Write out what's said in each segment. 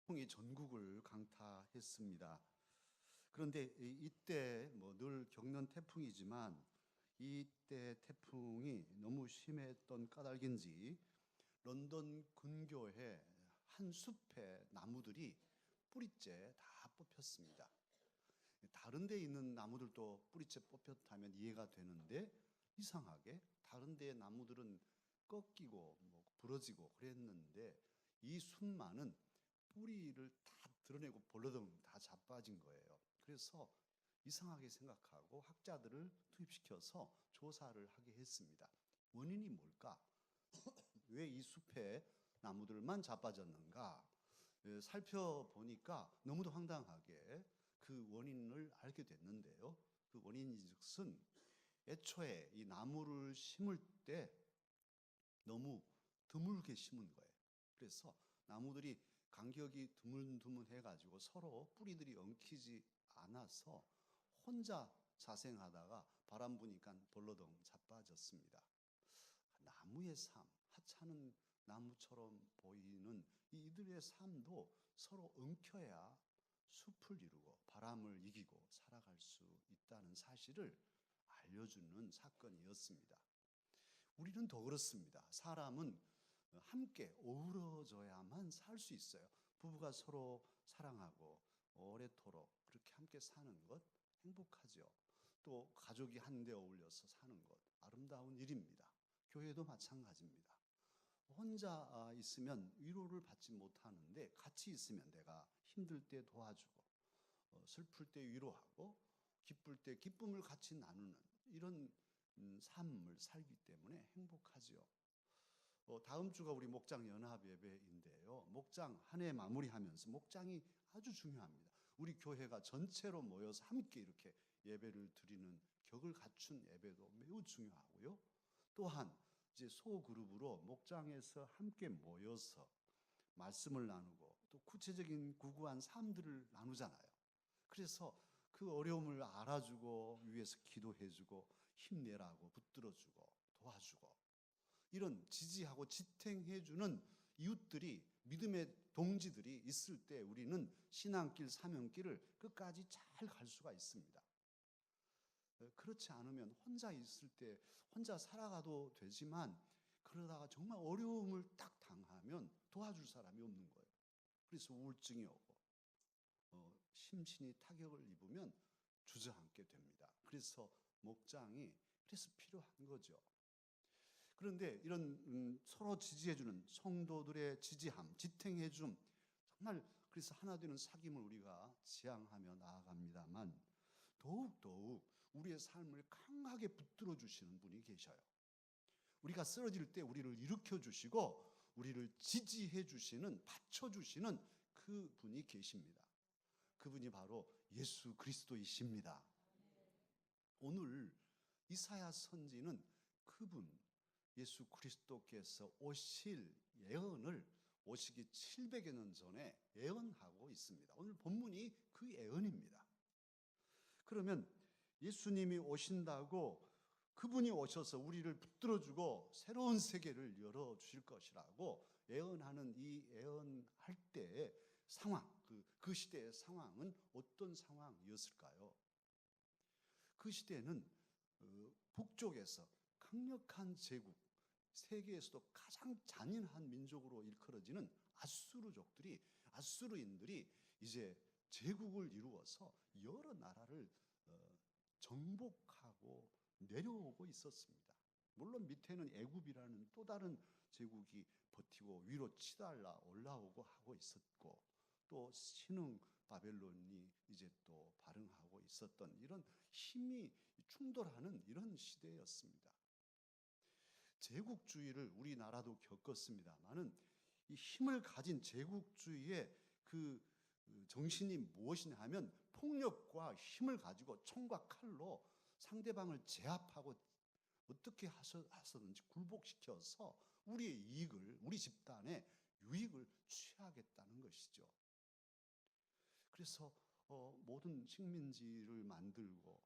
태풍이 전국을 강타했습니다. 그런데 이때 늘 겪는 태풍이지만 이때 태풍이 너무 심했던 까닭인지 런던 근교의 한 숲의 나무들이 뿌리째 다 뽑혔습니다. 다른 데 있는 나무들도 뿌리째 뽑혔다면 이해가 되는데 이상하게 다른 데의 나무들은 꺾이고 부러지고 그랬는데 이 숲만은 뿌리를 다 드러내고 벌러덩 다 자빠진 거예요. 그래서 이상하게 생각하고 학자들을 투입시켜서 조사를 하게 했습니다. 원인이 뭘까? 왜 이 숲의 나무들만 자빠졌는가? 살펴보니까 너무도 황당하게 그 원인을 알게 됐는데요. 그 원인즉슨 애초에 이 나무를 심을 때 너무 드물게 심은 거예요. 그래서 나무들이 간격이 드문드문해가지고 서로 뿌리들이 엉키지 않아서 혼자 자생하다가 바람 부니까 벌러덩 자빠졌습니다. 나무의 삶, 하찮은 나무처럼 보이는 이들의 삶도 서로 엉켜야 숲을 이루고 바람을 이기고 살아갈 수 있다는 사실을 알려주는 사건이었습니다. 우리는 더 그렇습니다. 사람은 함께 어우러져야만 살 수 있어요. 부부가 서로 사랑하고 오래도록 그렇게 함께 사는 것 행복하죠. 또 가족이 한데 어울려서 사는 것 아름다운 일입니다. 교회도 마찬가지입니다. 혼자 있으면 위로를 받지 못하는데 같이 있으면 내가 힘들 때 도와주고 슬플 때 위로하고 기쁠 때 기쁨을 같이 나누는 이런 삶을 살기 때문에 행복하죠. 다음 주가 우리 목장 연합 예배인데요. 목장 한 해 마무리하면서 목장이 아주 중요합니다. 우리 교회가 전체로 모여서 함께 이렇게 예배를 드리는 격을 갖춘 예배도 매우 중요하고요. 또한 이제 소그룹으로 목장에서 함께 모여서 말씀을 나누고 또 구체적인 구구한 삶들을 나누잖아요. 그래서 그 어려움을 알아주고 위에서 기도해주고 힘내라고 붙들어주고 도와주고 이런 지지하고 지탱해주는 이웃들이 믿음의 동지들이 있을 때 우리는 신앙길 사명길을 끝까지 잘 갈 수가 있습니다. 그렇지 않으면 혼자 있을 때 혼자 살아가도 되지만 그러다가 정말 어려움을 딱 당하면 도와줄 사람이 없는 거예요. 그래서 우울증이 오고 심신이 타격을 입으면 주저앉게 됩니다. 그래서 목장이 그래서 필요한 거죠. 그런데 이런 서로 지지해주는 성도들의 지지함, 지탱해줌 정말 그래서 하나 되는 사귐을 우리가 지향하며 나아갑니다만 더욱더욱 우리의 삶을 강하게 붙들어 주시는 분이 계셔요. 우리가 쓰러질 때 우리를 일으켜 주시고 우리를 지지해 주시는, 받쳐 주시는 그 분이 계십니다. 그분이 바로 예수 그리스도이십니다. 오늘 이사야 선지는 그분 예수 그리스도께서 오실 예언을 오시기 700여 년 전에 예언하고 있습니다. 오늘 본문이 그 예언입니다. 그러면 예수님이 오신다고 그분이 오셔서 우리를 붙들어주고 새로운 세계를 열어주실 것이라고 예언하는 이 예언할 때의 상황, 그 시대의 상황은 어떤 상황이었을까요? 그 시대는 북쪽에서 강력한 제국, 세계에서도 가장 잔인한 민족으로 일컬어지는 아수르인들이 이제 제국을 이루어서 여러 나라를 정복하고 내려오고 있었습니다. 물론 밑에는 애굽이라는 또 다른 제국이 버티고 위로 치달아 올라오고 하고 있었고 또 신흥 바벨론이 이제 또 발흥하고 있었던 이런 힘이 충돌하는 이런 시대였습니다. 제국주의를 우리나라도 겪었습니다만은 이 힘을 가진 제국주의의 그 정신이 무엇이냐 하면 폭력과 힘을 가지고 총과 칼로 상대방을 제압하고 어떻게 하셨는지 굴복시켜서 우리의 이익을, 우리 집단의 유익을 취하겠다는 것이죠. 그래서 모든 식민지를 만들고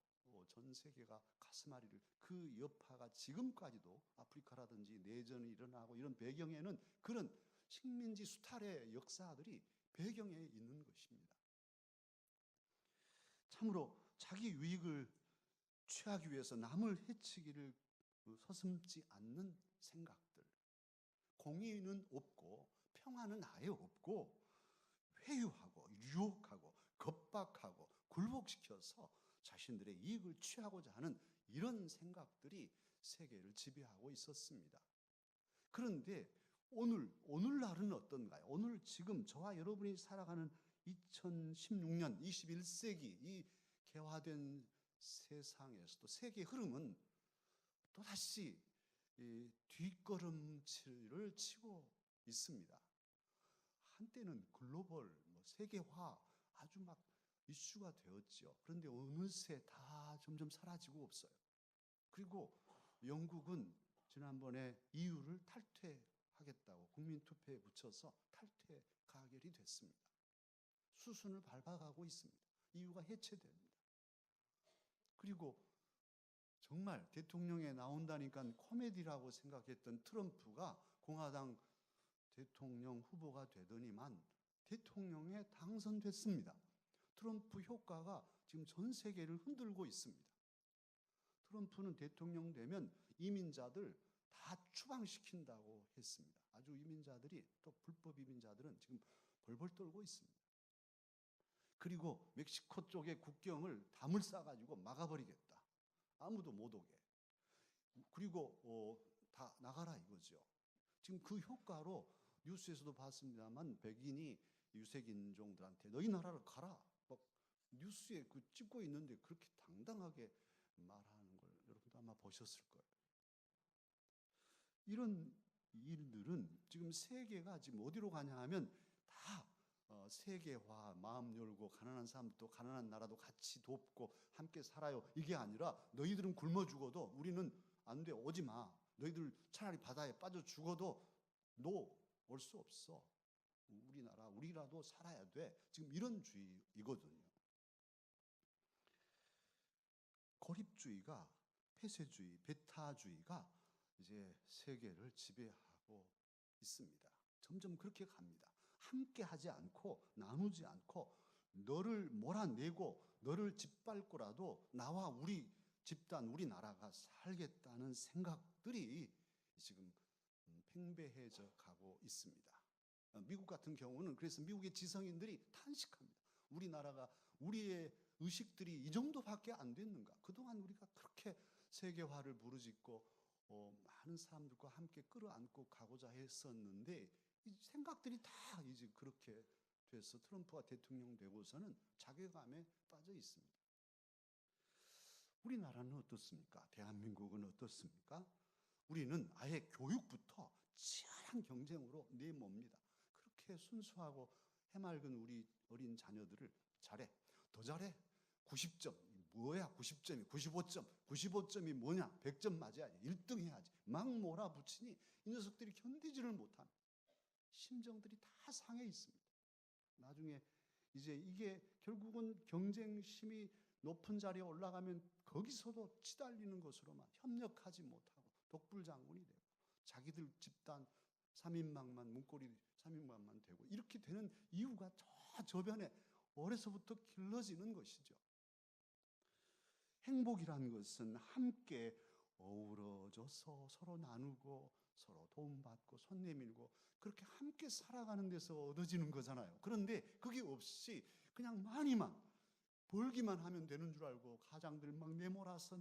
전 세계가 가슴앓이를 그 여파가 지금까지도 아프리카라든지 내전이 일어나고 이런 배경에는 그런 식민지 수탈의 역사들이 배경에 있는 것입니다. 참으로 자기 유익을 취하기 위해서 남을 해치기를 서슴지 않는 생각들, 공의는 없고 평화는 아예 없고 회유하고 유혹하고 겁박하고 굴복시켜서 자신들의 이익을 취하고자 하는 이런 생각들이 세계를 지배하고 있었습니다. 그런데 오늘날은 어떤가요? 오늘 지금 저와 여러분이 살아가는 2016년 21세기 이 개화된 세상에서도 세계 흐름은 또다시 뒷걸음질을 치고 있습니다. 한때는 글로벌 세계화 아주 막 이슈가 되었죠. 그런데 어느새 다 점점 사라지고 없어요. 그리고 영국은 지난번에 EU를 탈퇴하겠다고 국민투표에 붙여서 탈퇴 가결이 됐습니다. 수순을 밟아가고 있습니다. EU가 해체됩니다. 그리고 정말 대통령에 나온다니까 코미디라고 생각했던 트럼프가 공화당 대통령 후보가 되더니만 대통령에 당선됐습니다. 트럼프 효과가 지금 전 세계를 흔들고 있습니다. 트럼프는 대통령 되면 이민자들 다 추방시킨다고 했습니다. 아주 이민자들이 또 불법 이민자들은 지금 벌벌 떨고 있습니다. 그리고 멕시코 쪽의 국경을 담을 싸가지고 막아버리겠다. 아무도 못 오게. 그리고 다 나가라 이거죠. 지금 그 효과로 뉴스에서도 봤습니다만 백인이 유색인종들한테 너희 나라를 가라. 막 뉴스에 찍고 있는데 그렇게 당당하게 말하는 걸 여러분도 아마 보셨을 거예요. 이런 일들은 지금 세계가 지금 어디로 가냐 하면 다 세계화, 마음 열고 가난한 사람도 가난한 나라도 같이 돕고 함께 살아요. 이게 아니라 너희들은 굶어 죽어도 우리는 안 돼. 오지 마. 너희들 차라리 바다에 빠져 죽어도 너 올 수 없어. 우리나라 우리라도 살아야 돼. 지금 이런 주의이거든요. 고립주의가 폐쇄주의, 배타주의가 이제 세계를 지배하고 있습니다. 점점 그렇게 갑니다. 함께 하지 않고 나누지 않고 너를 몰아내고 너를 짓밟고라도 나와 우리 집단, 우리나라가 살겠다는 생각들이 지금 팽배해져 가고 있습니다. 미국 같은 경우는 그래서 미국의 지성인들이 탄식합니다. 우리나라가 우리의 의식들이 이 정도밖에 안 됐는가? 그동안 우리가 그렇게 세계화를 부르짖고 많은 사람들과 함께 끌어안고 가고자 했었는데 이 생각들이 다 이제 그렇게 돼서 트럼프가 대통령 되고서는 자괴감에 빠져 있습니다. 우리나라는 어떻습니까? 대한민국은 어떻습니까? 우리는 아예 교육부터 치열한 경쟁으로 내몹니다. 그렇게 순수하고 해맑은 우리 어린 자녀들을 잘해, 더 잘해, 90점, 뭐야 90점이, 95점, 95점이 뭐냐, 100점 맞아야지, 1등 해야지 막 몰아붙이니 이 녀석들이 견디지를 못합니다. 심정들이 다 상해 있습니다. 나중에 이제 이게 결국은 경쟁심이 높은 자리에 올라가면 거기서도 치달리는 것으로만 협력하지 못하고 독불장군이 되고 자기들 집단 3인방만 문고리 3인방만 되고 이렇게 되는 이유가 저변에 어려서부터 길러지는 것이죠. 행복이란 것은 함께 어우러져서 서로 나누고 서로 도움받고 손 내밀고 그렇게 함께 살아가는 데서 얻어지는 거잖아요. 그런데 그게 없이 그냥 많이만 벌기만 하면 되는 줄 알고 가장들 막 내몰아서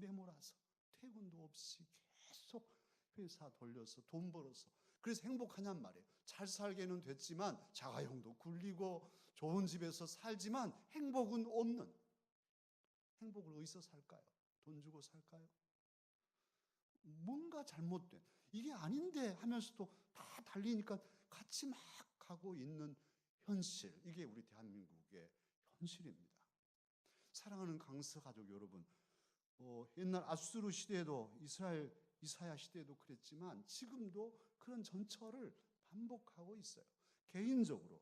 퇴근도 없이 계속 회사 돌려서 돈 벌어서 그래서 행복하냔 말이에요. 잘 살게는 됐지만 자가용도 굴리고 좋은 집에서 살지만 행복은 없는. 행복을 어디서 살까요? 돈 주고 살까요? 뭔가 잘못된 이게 아닌데 하면서도 다 달리니까 같이 막 가고 있는 현실, 이게 우리 대한민국의 현실입니다. 사랑하는 강서 가족 여러분, 옛날 아수르 시대에도 이사야 시대에도 그랬지만 지금도 그런 전철을 반복하고 있어요. 개인적으로,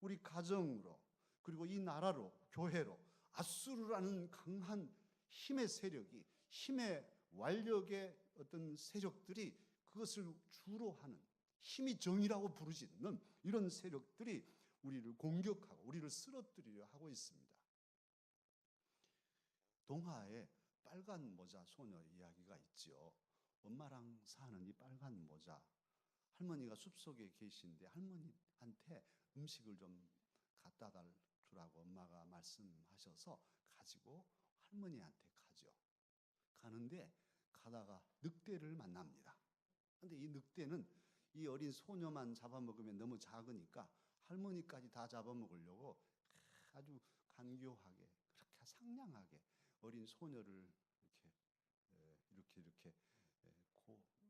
우리 가정으로, 그리고 이 나라로, 교회로 아수르라는 강한 힘의 세력이, 힘의 완력의 어떤 세력들이 그것을 주로 하는 힘이 정의라고 부르짖는 이런 세력들이 우리를 공격하고 우리를 쓰러뜨리려 하고 있습니다. 동화에 빨간 모자 소녀 이야기가 있죠. 엄마랑 사는 이 빨간 모자. 할머니가 숲속에 계신데 할머니한테 음식을 좀 갖다 주라고 엄마가 말씀하셔서 가지고 할머니한테 가죠. 가는데 가다가 늑대를 만납니다. 근데 이 늑대는 이 어린 소녀만 잡아먹으면 너무 작으니까 할머니까지 다 잡아먹으려고 아주 간교하게 그렇게 상냥하게 어린 소녀를 이렇게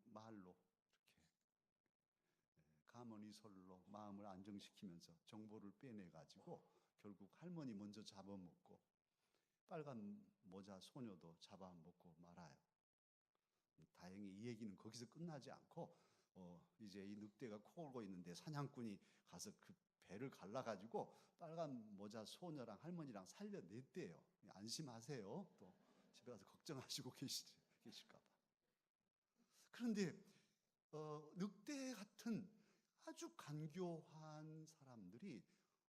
말로 가모니솔로 마음을 안정시키면서 정보를 빼내가지고 결국 할머니 먼저 잡아먹고 빨간 모자 소녀도 잡아먹고 말아요. 다행히 이 얘기는 거기서 끝나지 않고 이제 이 늑대가 코 골고 있는데 사냥꾼이 가서 그 배를 갈라가지고 빨간 모자 소녀랑 할머니랑 살려냈대요. 안심하세요. 또 집에 가서 걱정하시고 계실까 봐. 그런데 늑대 같은 아주 간교한 사람들이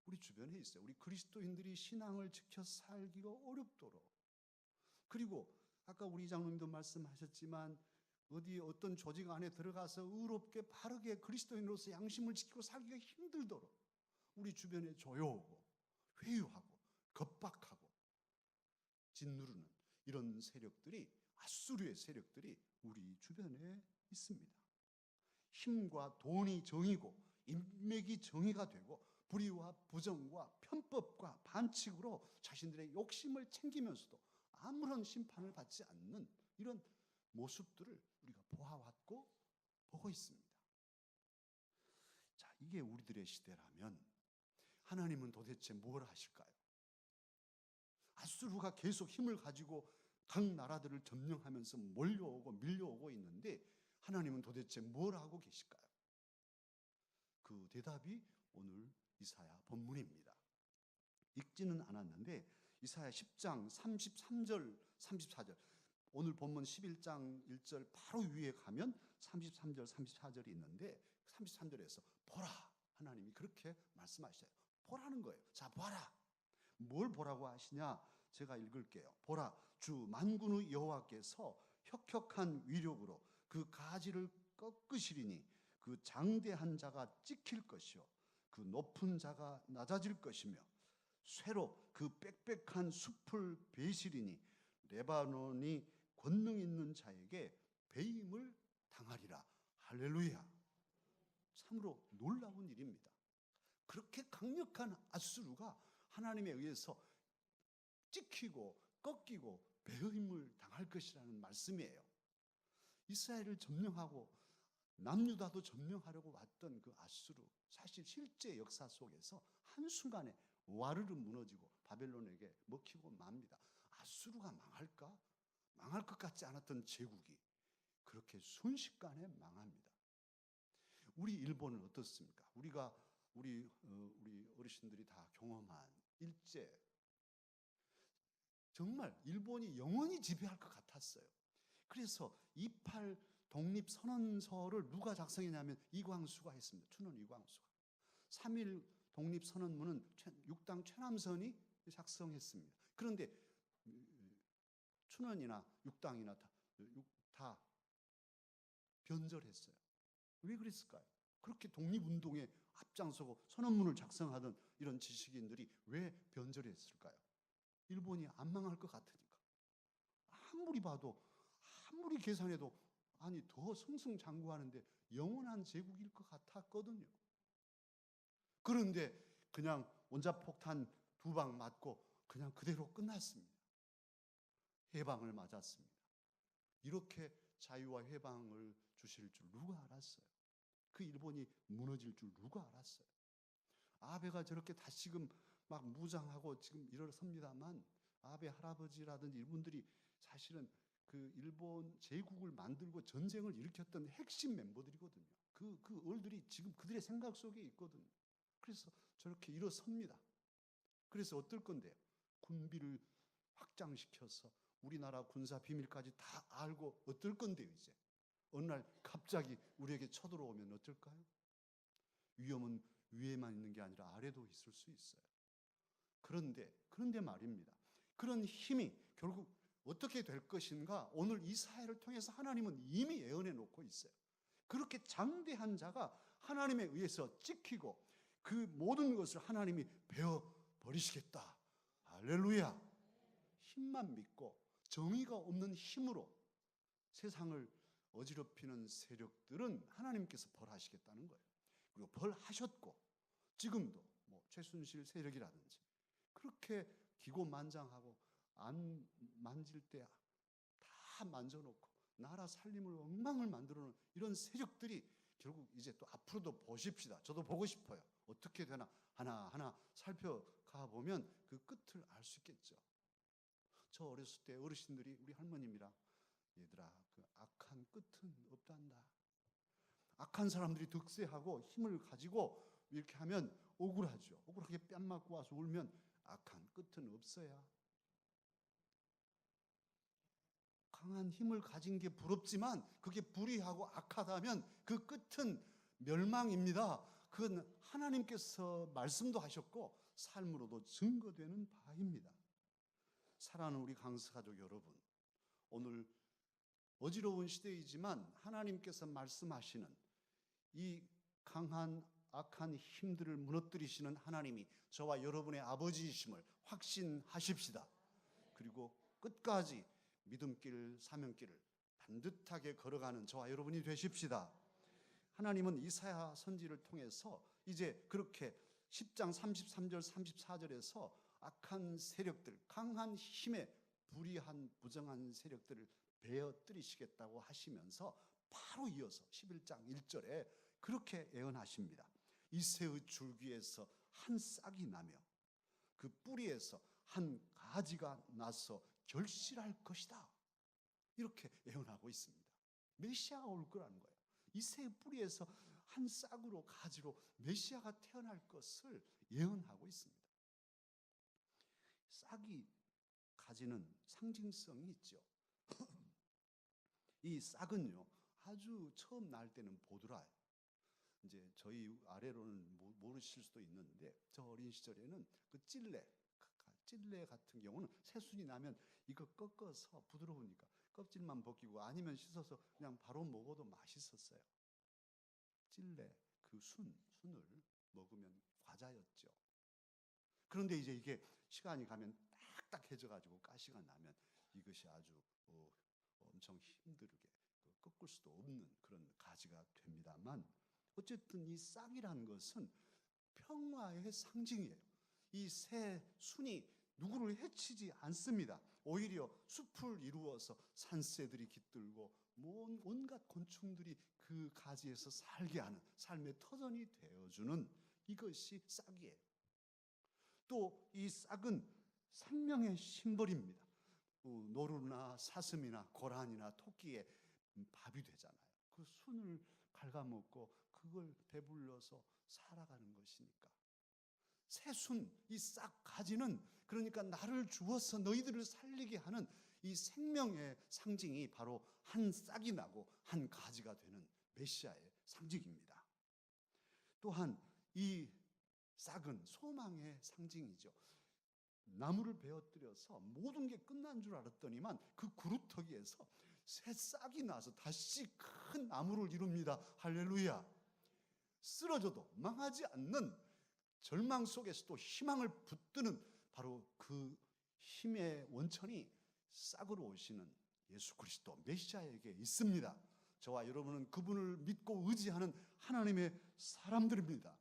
우리 주변에 있어요. 우리 그리스도인들이 신앙을 지켜 살기가 어렵도록. 그리고 아까 우리 장로님도 말씀하셨지만 어떤 조직 안에 들어가서 의롭게 바르게 그리스도인으로서 양심을 지키고 살기가 힘들도록 우리 주변에 조여오고 회유하고 겁박하고 짓누르는 이런 세력들이 아수르의 세력들이 우리 주변에 있습니다. 힘과 돈이 정이고 인맥이 정의가 되고 불의와 부정과 편법과 반칙으로 자신들의 욕심을 챙기면서도 아무런 심판을 받지 않는 이런 모습들을 우리가 보아왔고 보고 있습니다. 자, 이게 우리들의 시대라면 하나님은 도대체 뭘 하실까요? 아수르가 계속 힘을 가지고 각 나라들을 점령하면서 몰려오고 밀려오고 있는데 하나님은 도대체 뭘 하고 계실까요? 그 대답이 오늘 이사야 본문입니다. 읽지는 않았는데 이사야 10장 33절 34절 오늘 본문 11장 1절 바로 위에 가면 33절 34절이 있는데 33절에서 보라 하나님이 그렇게 말씀하셔요. 보라는 거예요. 자 보라. 뭘 보라고 하시냐? 제가 읽을게요. 보라 주 만군의 여호와께서 혁혁한 위력으로 그 가지를 꺾으시리니 그 장대한 자가 찍힐 것이요 그 높은 자가 낮아질 것이며 쇠로 그 빽빽한 숲을 베시리니 레바논이 권능 있는 자에게 배임을 당하리라. 할렐루야. 참으로 놀라운 일입니다. 그렇게 강력한 아수르가 하나님에 의해서 찍히고 꺾이고 배임을 당할 것이라는 말씀이에요. 이스라엘을 점령하고 남유다도 점령하려고 왔던 그 아수르 사실 실제 역사 속에서 한순간에 와르르 무너지고 바벨론에게 먹히고 맙니다. 아수르가 망할까? 망할 것 같지 않았던 제국이 그렇게 순식간에 망합니다. 우리 일본은 어떻습니까? 우리 어르신들이 다 경험한 일제 정말 일본이 영원히 지배할 것 같았어요. 그래서 28 독립선언서를 누가 작성했냐면 이광수가 했습니다. 춘원 이광수가. 3.1 독립선언문은 6당 최남선이 작성했습니다. 그런데 춘원이나 6당이나 다 변절했어요. 왜 그랬을까요? 그렇게 독립운동에 앞장서고 선언문을 작성하던 이런 지식인들이 왜 변절했을까요? 일본이 안 망할 것 같으니까. 아무리 봐도 아무리 계산해도 아니 더 승승장구하는데 영원한 제국일 것 같았거든요. 그런데 그냥 원자폭탄 2방 맞고 그냥 그대로 끝났습니다. 해방을 맞았습니다. 이렇게 자유와 해방을 주실 줄 누가 알았어요? 그 일본이 무너질 줄 누가 알았어요? 아베가 저렇게 다시금 막 무장하고 지금 일어섭니다만 아베 할아버지라든지 이분들이 사실은 그 일본 제국을 만들고 전쟁을 일으켰던 핵심 멤버들이거든요. 그 얼들이 지금 그들의 생각 속에 있거든요. 그래서 저렇게 일어섭니다. 그래서 어떨 건데요? 군비를 확장시켜서 우리나라 군사 비밀까지 다 알고 어떨 건데요, 이제? 어느 날 갑자기 우리에게 쳐들어오면 어떨까요? 위험은 위에만 있는 게 아니라 아래도 있을 수 있어요. 그런데 말입니다. 그런 힘이 결국 어떻게 될 것인가, 오늘 이 사회를 통해서 하나님은 이미 예언해 놓고 있어요. 그렇게 장대한 자가 하나님에 의해서 찍히고 그 모든 것을 하나님이 베어 버리시겠다. 할렐루야. 힘만 믿고 정의가 없는 힘으로 세상을 어지럽히는 세력들은 하나님께서 벌하시겠다는 거예요. 그리고 벌하셨고 지금도 뭐 최순실 세력이라든지 그렇게 기고만장하고 안 만질 때 다 만져놓고 나라 살림을 엉망을 만들어놓은 이런 세력들이 결국 이제 또 앞으로도 보십시다. 저도 보고 싶어요. 어떻게 되나 하나하나 살펴가 보면 그 끝을 알 수 있겠죠. 저 어렸을 때 어르신들이 우리 할머님이랑 얘들아 그 악한 끝은 없단다. 악한 사람들이 득세하고 힘을 가지고 이렇게 하면 억울하죠. 억울하게 뺨 맞고 와서 울면 악한 끝은 없어야. 강한 힘을 가진 게 부럽지만 그게 불의하고 악하다면 그 끝은 멸망입니다. 그건 하나님께서 말씀도 하셨고 삶으로도 증거되는 바입니다. 사랑하는 우리 강서가족 여러분, 오늘 어지러운 시대이지만 하나님께서 말씀하시는 이 강한 악한 힘들을 무너뜨리시는 하나님이 저와 여러분의 아버지이심을 확신하십시다. 그리고 끝까지 믿음길, 사명길을 반듯하게 걸어가는 저와 여러분이 되십시다. 하나님은 이사야 선지를 통해서 이제 그렇게 10장 33절 34절에서 악한 세력들, 강한 힘에 불의한 부정한 세력들을 베어뜨리시겠다고 하시면서 바로 이어서 11장 1절에 그렇게 예언하십니다. 이새의 줄기에서 한 싹이 나며 그 뿌리에서 한 가지가 나서 결실할 것이다. 이렇게 예언하고 있습니다. 메시아가 올 거라는 거예요. 이새의 뿌리에서 한 싹으로 가지로 메시아가 태어날 것을 예언하고 있습니다. 싹이 가지는 상징성이 있죠. 이 싹은요, 아주 처음 날 때는 보드라요. 이제 저희 아래로는 모르실 수도 있는데 저 어린 시절에는 그 찔레 같은 경우는 새순이 나면 이거 꺾어서 부드러우니까 껍질만 벗기고 아니면 씻어서 그냥 바로 먹어도 맛있었어요. 찔레 그 순을 먹으면 과자였죠. 그런데 이제 이게 시간이 가면 딱딱해져 가지고 가시가 나면 이것이 아주 엄청 힘들게 꺾을 수도 없는 그런 가지가 됩니다만, 어쨌든 이 싹이라는 것은 평화의 상징이에요. 이 새 순이 누구를 해치지 않습니다. 오히려 숲을 이루어서 산새들이 깃들고 온갖 곤충들이 그 가지에서 살게 하는 삶의 터전이 되어주는 이것이 싹이에요. 또 이 싹은 생명의 심벌입니다. 노루나 사슴이나 고라니나 토끼의 밥이 되잖아요. 그 순을 갉아먹고 그걸 배불러서 살아가는 것이니까. 새순, 이 싹 가지는 그러니까 나를 주어서 너희들을 살리게 하는 이 생명의 상징이 바로 한 싹이 나고 한 가지가 되는 메시아의 상징입니다. 또한 이 싹은 소망의 상징이죠. 나무를 베어뜨려서 모든 게 끝난 줄 알았더니만 그 구루터기에서 새 싹이 나서 다시 큰 나무를 이룹니다. 할렐루야. 쓰러져도 망하지 않는 절망 속에서도 희망을 붙드는 바로 그 힘의 원천이 싹으로 오시는 예수 그리스도 메시아에게 있습니다. 저와 여러분은 그분을 믿고 의지하는 하나님의 사람들입니다.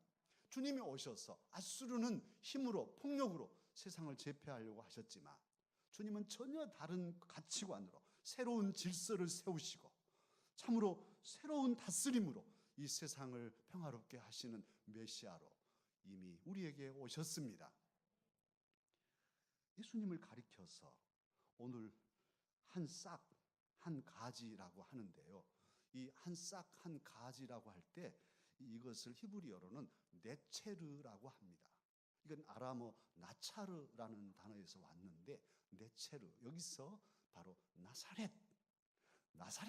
주님이 오셔서 아수르는 힘으로 폭력으로 세상을 제패하려고 하셨지만 주님은 전혀 다른 가치관으로 새로운 질서를 세우시고 참으로 새로운 다스림으로 이 세상을 평화롭게 하시는 메시아로 이미 우리에게 오셨습니다. 예수님을 가리켜서 오늘 한 싹, 한 가지라고 하는데요. 이 한 싹, 한 가지라고 할 때 이것을 히브리어로는 네체르라고 합니다. 이건 아람어 나차르라는 단어에서 왔는데 네체르, 여기서 바로 나사렛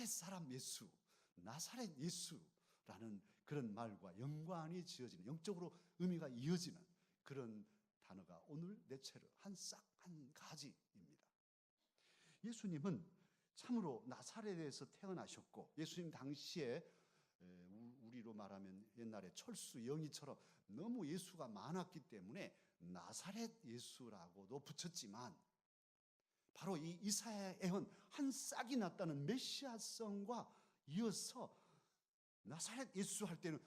사람 예수, 나사렛 예수라는 그런 말과 연관이 지어지는, 영적으로 의미가 이어지는 그런 단어가 오늘 네체르, 한 싹 한 가지입니다. 예수님은 참으로 나사렛에서 태어나셨고, 예수님 당시에 우리로 말하면 옛날에 철수 영희처럼 너무 예수가 많았기 때문에 나사렛 예수라고도 붙였지만, 바로 이 이사야 예언 한 싹이 났다는 메시아성과 이어서 나사렛 예수 할 때는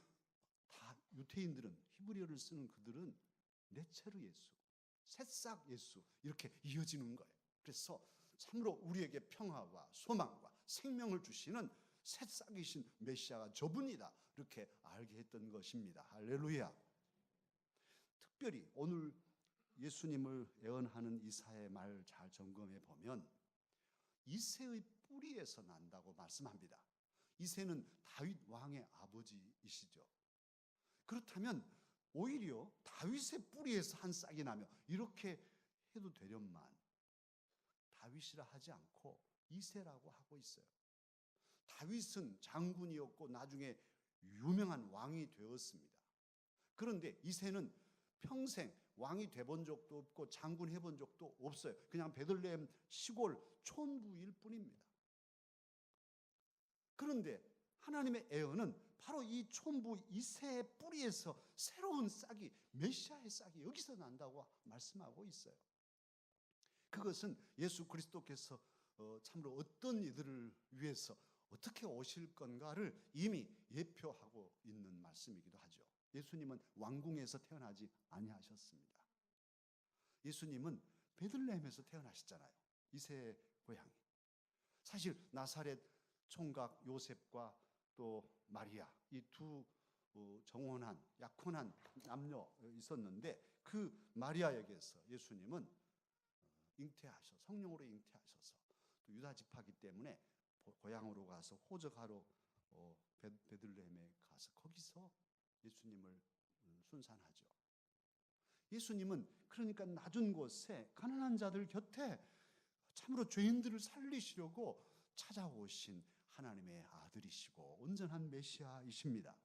다 유태인들은, 히브리어를 쓰는 그들은 네체르 예수, 새싹 예수 이렇게 이어지는 거예요. 그래서 참으로 우리에게 평화와 소망과 생명을 주시는 새싹이신 메시아가 저분이다, 이렇게 알게 했던 것입니다. 할렐루야. 특별히 오늘 예수님을 예언하는 이사야의 말 잘 점검해 보면 이새의 뿌리에서 난다고 말씀합니다. 이새는 다윗 왕의 아버지이시죠. 그렇다면 오히려 다윗의 뿌리에서 한 싹이 나며 이렇게 해도 되련만 다윗이라 하지 않고 이새라고 하고 있어요. 다윗은 장군이었고 나중에 유명한 왕이 되었습니다. 그런데 이새는 평생 왕이 돼본 적도 없고 장군 해본 적도 없어요. 그냥 베들레헴 시골 촌부일 뿐입니다. 그런데 하나님의 예언은 바로 이 촌부 이새의 뿌리에서 새로운 싹이, 메시아의 싹이 여기서 난다고 말씀하고 있어요. 그것은 예수 그리스도께서 참으로 어떤 이들을 위해서 어떻게 오실 건가를 이미 예표하고 있는 말씀이기도 하죠. 예수님은 왕궁에서 태어나지 아니하셨습니다. 예수님은 베들레헴에서 태어나셨잖아요. 이새의 고향이. 사실 나사렛 총각 요셉과 또 마리아, 이 두 정혼한 약혼한 남녀 있었는데, 그 마리아에게서 예수님은 성령으로 잉태하셔서 또 유다 지파기 때문에 고향으로 가서 호적하러 베들레헴에 가서 거기서 예수님을 순산하죠. 예수님은 그러니까 낮은 곳에 가난한 자들 곁에 참으로 죄인들을 살리시려고 찾아오신 하나님의 아들이시고 온전한 메시아이십니다.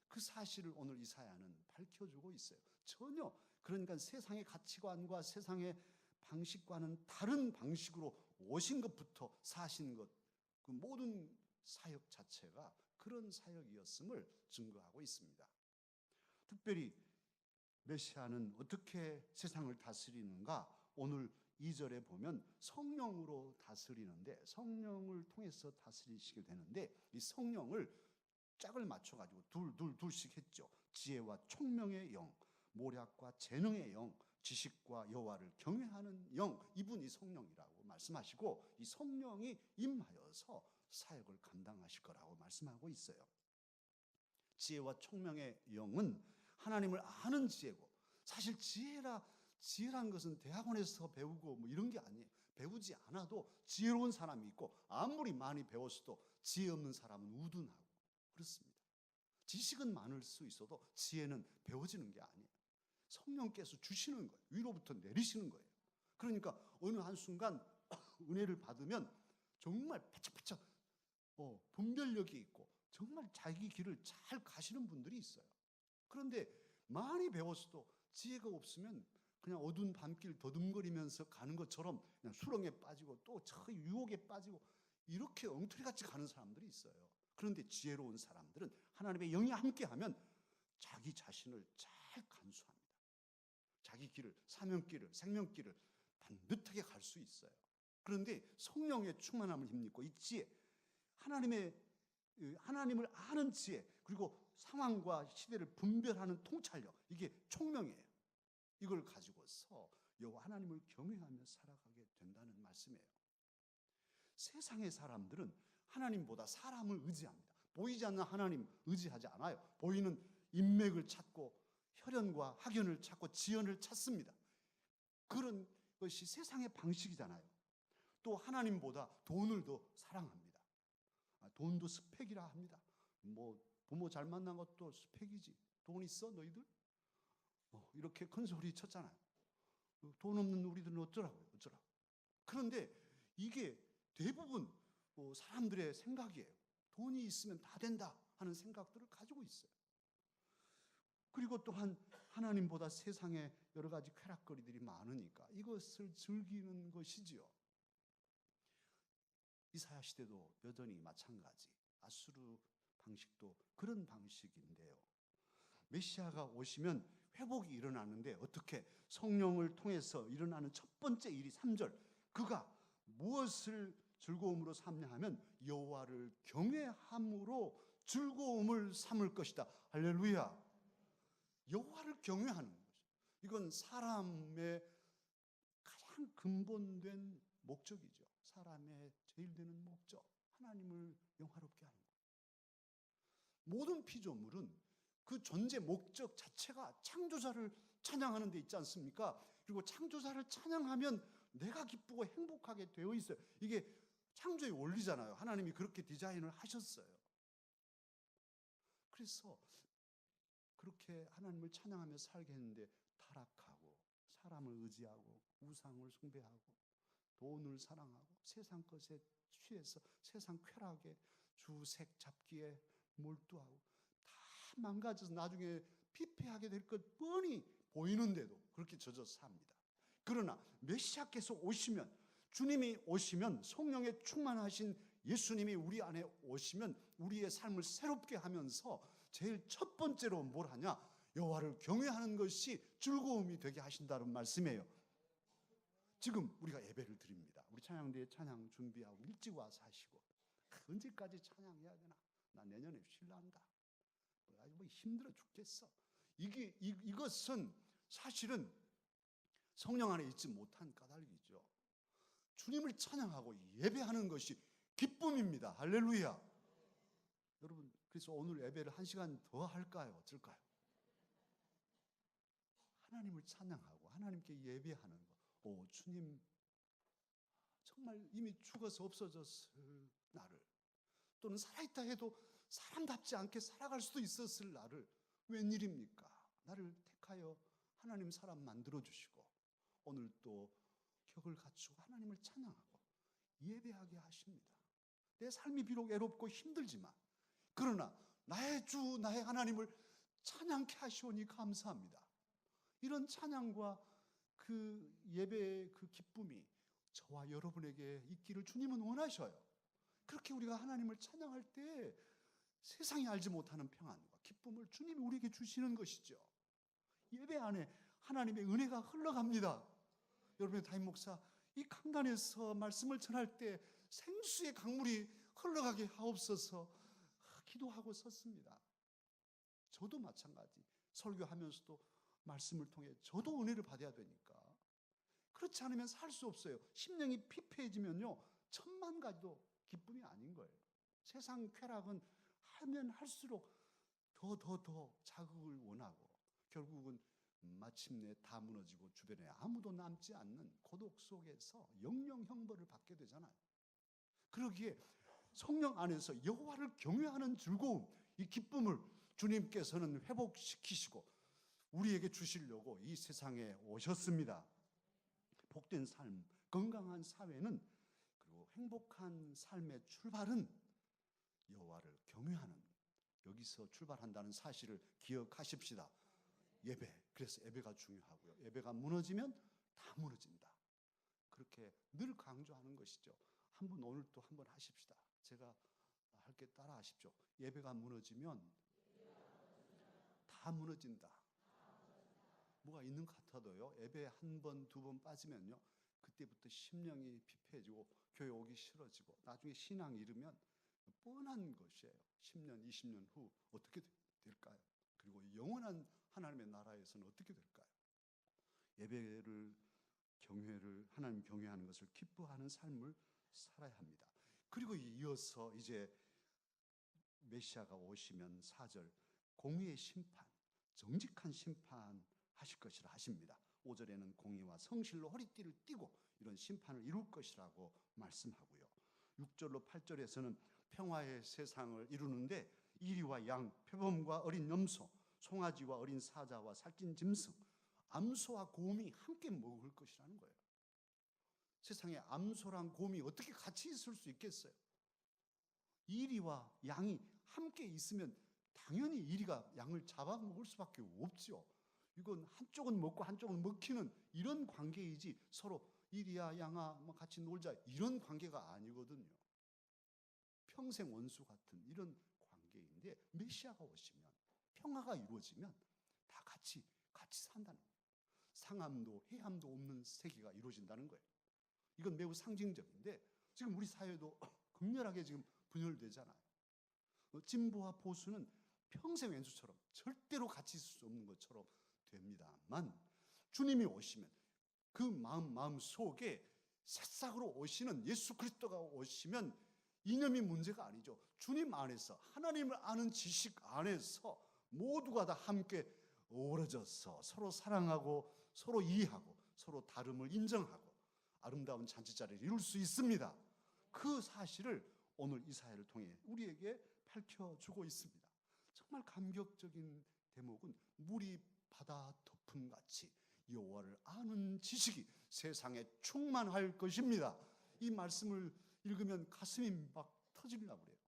그 사실을 오늘 이사야는 밝혀주고 있어요. 전혀, 그러니까 세상의 가치관과 세상의 방식과는 다른 방식으로 오신 것부터 사신 것, 그 모든 사역 자체가 그런 사역이었음을 증거하고 있습니다. 특별히 메시아는 어떻게 세상을 다스리는가? 오늘 2절에 보면 성령으로 다스리는데, 성령을 통해서 다스리시게 되는데, 이 성령을 짝을 맞춰가지고 둘씩 했죠. 지혜와 총명의 영, 모략과 재능의 영, 지식과 여호와를 경외하는 영, 이분이 성령이라고 말씀하시고, 이 성령이 임하여서 사역을 감당하실 거라고 말씀하고 있어요. 지혜와 총명의 영은 하나님을 아는 지혜고, 사실 지혜란 것은 대학원에서 배우고 뭐 이런 게 아니에요. 배우지 않아도 지혜로운 사람이 있고, 아무리 많이 배웠어도 지혜 없는 사람은 우둔하고 그렇습니다. 지식은 많을 수 있어도 지혜는 배워지는 게 아니에요. 성령께서 주시는 거예요. 위로부터 내리시는 거예요. 그러니까 어느 한순간 은혜를 받으면 정말 바짝바짝 분별력이 있고 정말 자기 길을 잘 가시는 분들이 있어요. 그런데 많이 배웠어도 지혜가 없으면 그냥 어두운 밤길 더듬거리면서 가는 것처럼 그냥 수렁에 빠지고 또 저 유혹에 빠지고 이렇게 엉터리같이 가는 사람들이 있어요. 그런데 지혜로운 사람들은 하나님의 영이 함께하면 자기 자신을 잘 간수합니다. 자기 길을, 사명길을, 생명길을 반듯하게 갈 수 있어요. 그런데 성령의 충만함을 힘입고 이 지혜, 하나님을 아는 지혜, 그리고 상황과 시대를 분별하는 통찰력, 이게 총명이에요. 이걸 가지고서 여호와 하나님을 경외하며 살아가게 된다는 말씀이에요. 세상의 사람들은 하나님보다 사람을 의지합니다. 보이지 않는 하나님 의지하지 않아요. 보이는 인맥을 찾고 혈연과 학연을 찾고 지연을 찾습니다. 그런 것이 세상의 방식이잖아요. 또 하나님보다 돈을 더 사랑합니다. 돈도 스펙이라 합니다. 뭐 부모 잘 만난 것도 스펙이지. 돈 있어 너희들? 이렇게 큰 소리 쳤잖아요. 돈 없는 우리들은 어쩌라고요? 그런데 이게 대부분 사람들의 생각이에요. 돈이 있으면 다 된다. 하는 생각들을 가지고 있어요. 그리고 또한 하나님보다 세상에 여러 가지 쾌락거리들이 많으니까 이것을 즐기는 것이지요. 이사야 시대도 여전히 마찬가지. 아수르 방식도 그런 방식인데요. 메시아가 오시면 회복이 일어나는데 어떻게? 성령을 통해서 일어나는 첫 번째 일이 3절. 그가 무엇을 즐거움으로 삼냐 하면 여호와를 경외함으로 즐거움을 삼을 것이다. 할렐루야. 여호와를 경외하는 거죠. 이건 사람의 가장 근본된 목적이죠. 사람의 제일 되는 목적, 하나님을 영화롭게 하는 것. 모든 피조물은 그 존재 목적 자체가 창조자를 찬양하는 데 있지 않습니까? 그리고 창조자를 찬양하면 내가 기쁘고 행복하게 되어 있어요. 이게 창조의 원리잖아요. 하나님이 그렇게 디자인을 하셨어요. 그래서 그렇게 하나님을 찬양하며 살게 했는데 타락하고 사람을 의지하고 우상을 숭배하고 돈을 사랑하고 세상 것에 취해서 세상 쾌락에 주색 잡기에 몰두하고 다 망가져서 나중에 피폐하게 될 것 뻔히 보이는데도 그렇게 젖어서 삽니다. 그러나 메시아께서 오시면, 주님이 오시면, 성령에 충만하신 예수님이 우리 안에 오시면 우리의 삶을 새롭게 하면서 제일 첫 번째로 뭘 하냐? 여호와를 경외하는 것이 즐거움이 되게 하신다는 말씀이에요. 지금 우리가 예배를 드립니다. 우리 찬양대에 찬양 준비하고 일찍 와서 하시고, 언제까지 찬양해야 되나? 나 내년에 쉴란다. 뭐 힘들어 죽겠어. 이것은 사실은 성령 안에 있지 못한 까닭이죠. 주님을 찬양하고 예배하는 것이 기쁨입니다. 할렐루야. 여러분, 그래서 오늘 예배를 1시간 더 할까요? 어쩔까요? 하나님을 찬양하고 하나님께 예배하는 것. 주님 정말 이미 죽어서 없어졌을 나를, 또는 살아있다 해도 사람답지 않게 살아갈 수도 있었을 나를 웬일입니까? 나를 택하여 하나님 사람 만들어주시고 오늘 또 격을 갖추고 하나님을 찬양하고 예배하게 하십니다. 내 삶이 비록 애롭고 힘들지만, 그러나 나의 주 나의 하나님을 찬양케 하시오니 감사합니다. 이런 찬양과 그 예배의 그 기쁨이 저와 여러분에게 있기를 주님은 원하셔요. 그렇게 우리가 하나님을 찬양할 때 세상이 알지 못하는 평안과 기쁨을 주님이 우리에게 주시는 것이죠. 예배 안에 하나님의 은혜가 흘러갑니다. 여러분의 담임 목사, 이 강단에서 말씀을 전할 때 생수의 강물이 흘러가게 하옵소서 기도하고 섰습니다. 저도 마찬가지. 설교하면서도 말씀을 통해 저도 은혜를 받아야 되니까. 그렇지 않으면 살 수 없어요. 심령이 피폐해지면요, 천만 가지도 기쁨이 아닌 거예요. 세상 쾌락은 하면 할수록 더 자극을 원하고 결국은 마침내 다 무너지고 주변에 아무도 남지 않는 고독 속에서 영영 형벌을 받게 되잖아요. 그러기에 성령 안에서 여호와를 경외하는 즐거움, 이 기쁨을 주님께서는 회복시키시고 우리에게 주시려고 이 세상에 오셨습니다. 복된 삶, 건강한 사회는, 그리고 행복한 삶의 출발은 여호와를 경외하는, 여기서 출발한다는 사실을 기억하십시다. 예배, 그래서 예배가 중요하고요. 예배가 무너지면 다 무너진다. 그렇게 늘 강조하는 것이죠. 한번 오늘 또 한번 하십시다. 제가 할게 따라 하십시오. 예배가 무너지면 다 무너진다. 뭐가 있는 것 같아도요, 예배 한 번, 두 번 빠지면요, 그때부터 심령이 피폐해지고 교회 오기 싫어지고 나중에 신앙 잃으면 뻔한 것이에요. 10년, 20년 후 어떻게 될까요? 그리고 영원한 하나님의 나라에서는 어떻게 될까요? 예배를, 경외를, 하나님 경외하는 것을 기뻐하는 삶을 살아야 합니다. 그리고 이어서 이제 메시아가 오시면 4절, 공의의 심판, 정직한 심판 하실 것이라 하십니다. 5절에는 공의와 성실로 허리띠를 띠고 이런 심판을 이룰 것이라고 말씀하고요. 6절로 8절에서는 평화의 세상을 이루는데 이리와 양, 표범과 어린 염소, 송아지와 어린 사자와 살찐 짐승, 암소와 곰이 함께 먹을 것이라는 거예요. 세상에 암소랑 곰이 어떻게 같이 있을 수 있겠어요? 이리와 양이 함께 있으면 당연히 이리가 양을 잡아먹을 수밖에 없죠. 이건 한쪽은 먹고 한쪽은 먹히는 이런 관계이지 서로 이리야 양아 뭐 같이 놀자 이런 관계가 아니거든요. 평생 원수 같은 이런 관계인데 메시아가 오시면 평화가 이루어지면 다 같이 산다는 거예요. 상함도 해함도 없는 세계가 이루어진다는 거예요. 이건 매우 상징적인데 지금 우리 사회도 극렬하게 지금 분열되잖아요. 진보와 보수는 평생 왼수처럼 절대로 같이 있을 수 없는 것처럼 됩니다만 주님이 오시면 그 마음 속에 새싹으로 오시는 예수 그리스도가 오시면 이념이 문제가 아니죠. 주님 안에서 하나님을 아는 지식 안에서 모두가 다 함께 어우러져서 서로 사랑하고 서로 이해하고 서로 다름을 인정하고 아름다운 잔치자리를 이룰 수 있습니다. 그 사실을 오늘 이사야를 통해 우리에게 밝혀주고 있습니다. 정말 감격적인 대목은 물이 바다 덮음같이 여호와를 아는 지식이 세상에 충만할 것입니다. 이 말씀을 읽으면 가슴이 막 터지려고 그래요.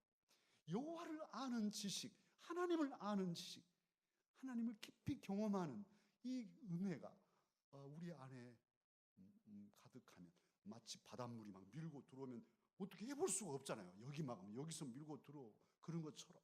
여호와를 아는 지식, 하나님을 아는 지식, 하나님을 깊이 경험하는 이 은혜가 우리 안에 가득하면 마치 바닷물이 막 밀고 들어오면 어떻게 해볼 수가 없잖아요. 여기서 밀고 들어 그런 것처럼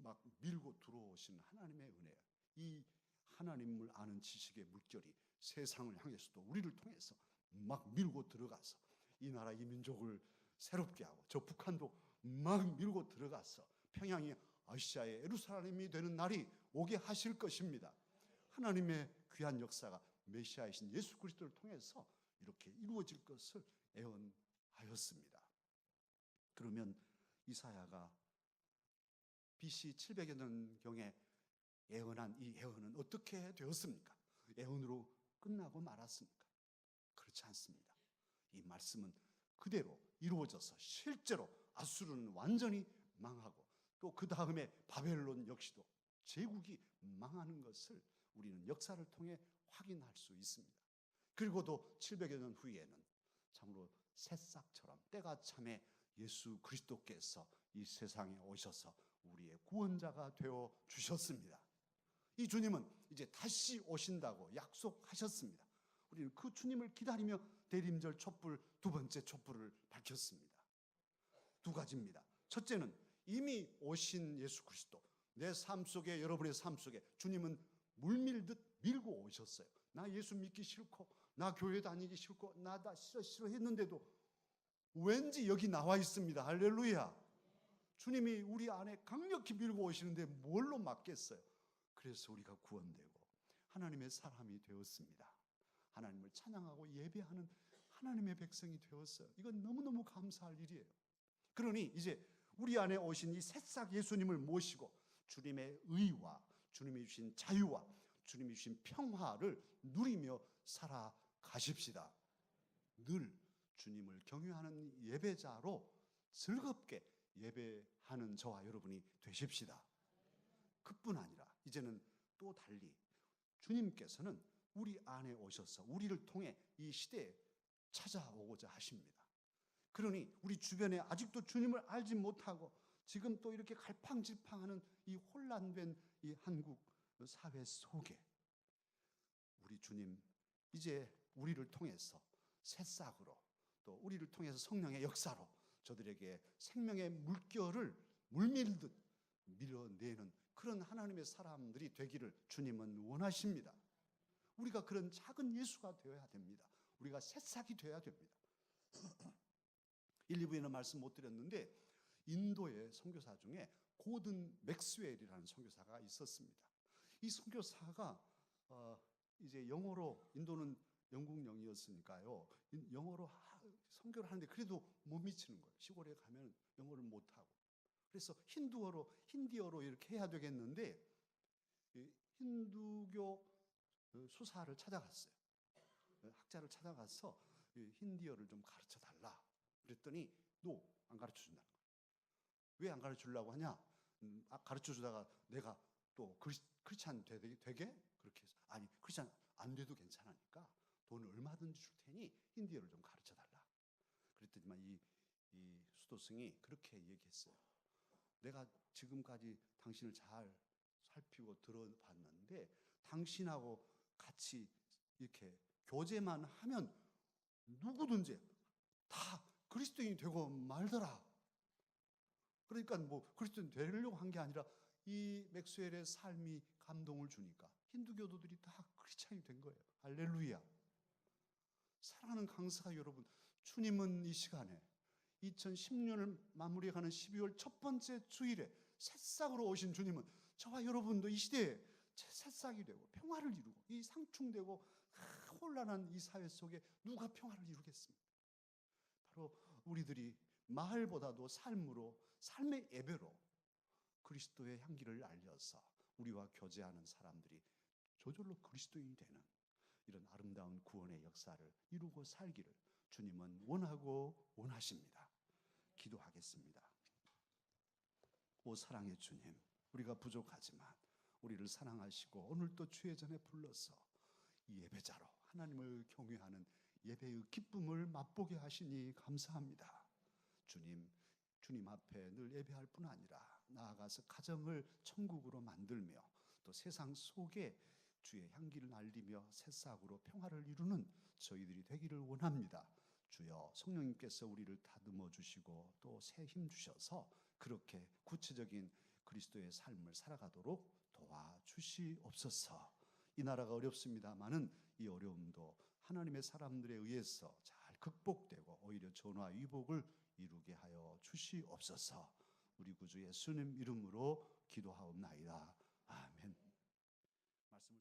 막 밀고 들어오시는 하나님의 은혜, 이 하나님을 아는 지식의 물결이 세상을 향해서도 우리를 통해서 막 밀고 들어가서 이 나라 이 민족을 새롭게 하고 저 북한도 막 밀고 들어가서 평양이 아시아의 예루살렘이 되는 날이 오게 하실 것입니다. 하나님의 귀한 역사가 메시아이신 예수 그리스도를 통해서 이렇게 이루어질 것을 예언하였습니다. 그러면 이사야가 BC 700여 년경에 예언한 이 예언은 어떻게 되었습니까? 예언으로 끝나고 말았습니까? 그렇지 않습니다. 이 말씀은 그대로 이루어져서 실제로 아수르는 완전히 망하고 또 그 다음에 바벨론 역시도 제국이 망하는 것을 우리는 역사를 통해 확인할 수 있습니다. 그리고도 700여 년 후에는 참으로 새싹처럼 때가 참에 예수 그리스도께서 이 세상에 오셔서 우리의 구원자가 되어 주셨습니다. 이 주님은 이제 다시 오신다고 약속하셨습니다. 우리는 그 주님을 기다리며 대림절 촛불 두 번째 촛불을 밝혔습니다. 두 가지입니다. 첫째는 이미 오신 예수 그리스도, 내 삶 속에 여러분의 삶 속에 주님은 물밀듯 밀고 오셨어요. 나 예수 믿기 싫고 나 교회 다니기 싫고 나 다 싫어했는데도 왠지 여기 나와 있습니다. 할렐루야. 주님이 우리 안에 강력히 밀고 오시는데 뭘로 막겠어요? 그래서 우리가 구원되고 하나님의 사람이 되었습니다. 하나님을 찬양하고 예배하는 하나님의 백성이 되었어요. 이건 너무너무 감사할 일이에요. 그러니 이제 우리 안에 오신 이 새싹 예수님을 모시고 주님의 의와 주님이 주신 자유와 주님이 주신 평화를 누리며 살아가십시다. 늘 주님을 경외하는 예배자로 즐겁게 예배하는 저와 여러분이 되십시다. 그뿐 아니라 이제는 또 달리 주님께서는 우리 안에 오셔서 우리를 통해 이 시대에 찾아오고자 하십니다. 그러니 우리 주변에 아직도 주님을 알지 못하고 지금 또 이렇게 갈팡질팡하는 이 혼란된 이 한국 사회 속에 우리 주님 이제 우리를 통해서 새싹으로 또 우리를 통해서 성령의 역사로 저들에게 생명의 물결을 물밀듯 밀어내는 그런 하나님의 사람들이 되기를 주님은 원하십니다. 우리가 그런 작은 예수가 되어야 됩니다. 우리가 새싹이 되어야 됩니다. 1, 2부에는 말씀 못 드렸는데 인도의 선교사 중에 고든 맥스웰이라는 선교사가 있었습니다. 이 선교사가 이제 영어로, 인도는 영국령이었으니까요, 영어로 선교를 하는데 그래도 못 미치는 거예요. 시골에 가면 영어를 못하고. 그래서 힌디어로 이렇게 해야 되겠는데 힌두교 수사를 찾아갔어요. 학자를 찾아가서 힌디어를 좀 가르쳐 달라. 그랬더니 안 가르쳐 준다는 거예요. 왜 안 가르쳐 주려고 하냐? 가르쳐 주다가 내가 또 크리스찬 되게? 그렇게 해서 아니 크리스찬 안 돼도 괜찮으니까 돈을 얼마든지 줄 테니 힌디어를 좀 가르쳐 달라. 그랬더니만 이 수도승이 그렇게 얘기했어요. 내가 지금까지 당신을 잘 살피고 들어봤는데 당신하고 같이 이렇게 교제만 하면 누구든지 다 그리스도인이 되고 말더라. 그러니까 뭐 그리스도인 되려고 한 게 아니라 이 맥스웰의 삶이 감동을 주니까 힌두교도들이 다 크리스찬이 된 거예요. 할렐루야. 사랑하는 강사 여러분, 주님은 이 시간에 2010년을 마무리해가는 12월 첫 번째 주일에 새싹으로 오신 주님은 저와 여러분도 이 시대에 새싹이 되고 평화를 이루고 이 상충되고 혼란한 이 사회 속에 누가 평화를 이루겠습니까? 바로 우리들이 말보다도 삶으로, 삶의 예배로 그리스도의 향기를 알려서 우리와 교제하는 사람들이 저절로 그리스도인이 되는 이런 아름다운 구원의 역사를 이루고 살기를 주님은 원하고 원하십니다. 기도하겠습니다. 오 사랑의 주님, 우리가 부족하지만 우리를 사랑하시고 오늘 또 주의 전에 불러서 이 예배자로 하나님을 경외하는 예배의 기쁨을 맛보게 하시니 감사합니다. 주님 앞에 늘 예배할 뿐 아니라 나아가서 가정을 천국으로 만들며 또 세상 속에 주의 향기를 날리며 새싹으로 평화를 이루는 저희들이 되기를 원합니다. 주여, 성령님께서 우리를 다듬어 주시고 또 새 힘 주셔서 그렇게 구체적인 그리스도의 삶을 살아가도록 도와주시옵소서. 이 나라가 어렵습니다마는 이 어려움도 하나님의 사람들에 의해서 잘 극복되고 오히려 전화 위복을 이루게 하여 주시옵소서. 우리 구주 예수님 이름으로 기도하옵나이다. 아멘. 말씀을